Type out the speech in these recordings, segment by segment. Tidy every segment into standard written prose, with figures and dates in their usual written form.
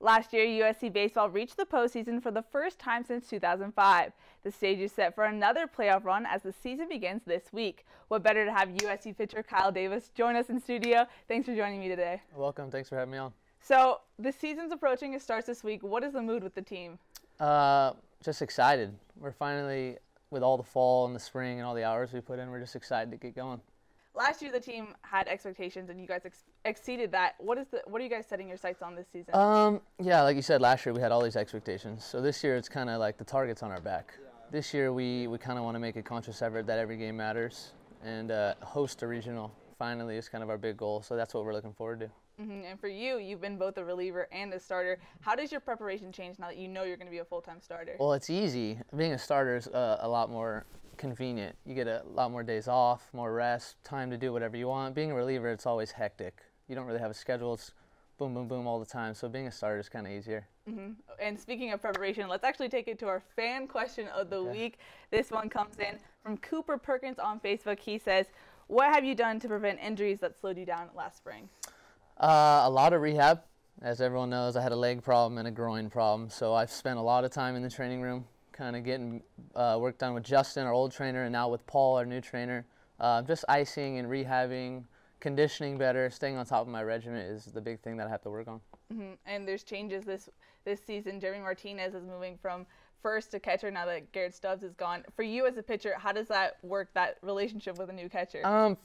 Last year, USC Baseball reached the postseason for the first time since 2005. The stage is set for another playoff run as the season begins this week. What better to have USC pitcher Kyle Davis join us in studio. Thanks for joining me today. Welcome. Thanks for having me on. So, the season's approaching. It starts this week. What is the mood with the team? Just excited. We're finally, with all the fall and the spring and all the hours we put in, we're just excited to get going. Last year, the team had expectations, and you guys exceeded that. What are you guys setting your sights on this season? Yeah, like you said, last year we had all these expectations. So this year it's kind of like the target's on our back. This year we kind of want to make a conscious effort that every game matters, and host a regional finally is kind of our big goal. So that's what we're looking forward to. And for you, you've been both a reliever and a starter. How does your preparation change now that you know you're going to be a full-time starter? Well, it's easy. Being a starter is a lot more convenient. You get a lot more days off, more rest, time to do whatever you want. Being a reliever, it's always hectic. You don't really have a schedule. It's boom, boom, boom all the time. So being a starter is kind of easier. And speaking of preparation, let's actually take it to our fan question of the week. This one comes in from Cooper Perkins on Facebook. He says, what have you done to prevent injuries that slowed you down last spring? A lot of rehab. As everyone knows, I had a leg problem and a groin problem. So I've spent a lot of time in the training room kind of getting work done with Justin, our old trainer, and now with Paul, our new trainer. Just icing and rehabbing, conditioning better, staying on top of my regimen is the big thing that I have to work on. And there's changes this season. Jeremy Martinez is moving from first to catcher now that Garrett Stubbs is gone. For you as a pitcher, how does that work, that relationship with a new catcher?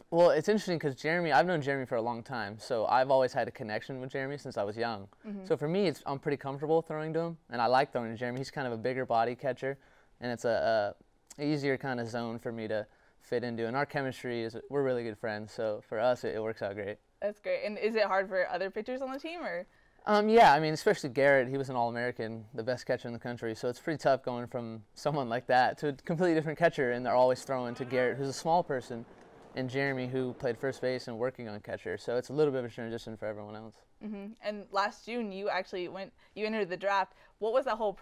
Well, it's interesting because I've known Jeremy for a long time, so I've always had a connection with Jeremy since I was young. So for me, I'm pretty comfortable throwing to him, and I like throwing to Jeremy. He's kind of a bigger body catcher, and it's a easier kind of zone for me to fit into. And our chemistry is, we're really good friends, so for us, it works out great. That's great. And is it hard for other pitchers on the team, or? Yeah, I mean, especially Garrett, he was an All-American, the best catcher in the country, so it's pretty tough going from someone like that to a completely different catcher, and they're always throwing to Garrett, who's a small person, and Jeremy, who played first base and working on catcher, so it's a little bit of a transition for everyone else. And last June, you actually you entered the draft. What was that whole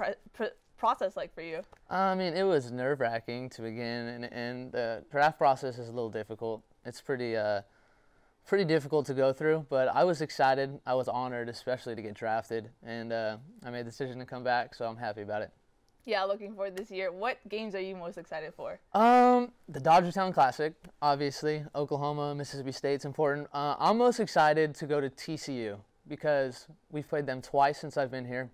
process like for you? I mean, it was nerve-wracking to begin, and the draft process is a little difficult. It's pretty difficult to go through, but I was excited. I was honored, especially to get drafted, and I made the decision to come back, so I'm happy about it. Yeah, looking forward this year. What games are you most excited for? The Dodgertown Classic, obviously. Oklahoma, Mississippi State's important. I'm most excited to go to TCU because we've played them twice since I've been here,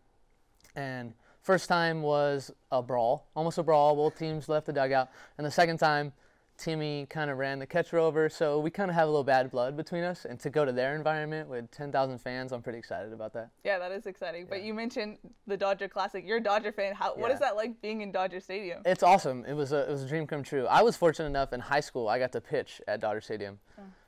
and first time was a brawl, almost a brawl. Both teams left the dugout, and the second time, Timmy kind of ran the catcher over, so we kind of have a little bad blood between us, and to go to their environment with 10,000 fans, I'm pretty excited about that. Yeah, that is exciting. But you mentioned the Dodger Classic. You're a Dodger fan. What is that like being in Dodger Stadium? It's awesome. It was a dream come true. I was fortunate enough in high school I got to pitch at Dodger Stadium.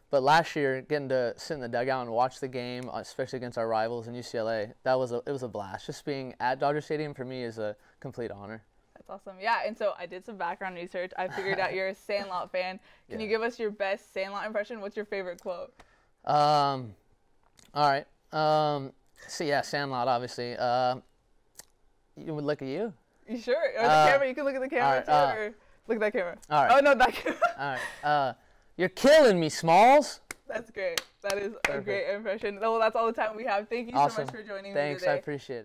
But last year, getting to sit in the dugout and watch the game, especially against our rivals in UCLA, it was a blast. Just being at Dodger Stadium for me is a complete honor. That's awesome. Yeah, and so I did some background research. I figured out you're a Sandlot fan. Can you give us your best Sandlot impression? What's your favorite quote? All right. So yeah, Sandlot, obviously. You would look at you? You sure? Or the camera? You can look at the camera too, or look at that camera. All right. Oh, no, that camera. All right. You're killing me, Smalls. That's great. That is a great impression. Well, that's all the time we have. Thank you so much for joining me today. Thanks, I appreciate it.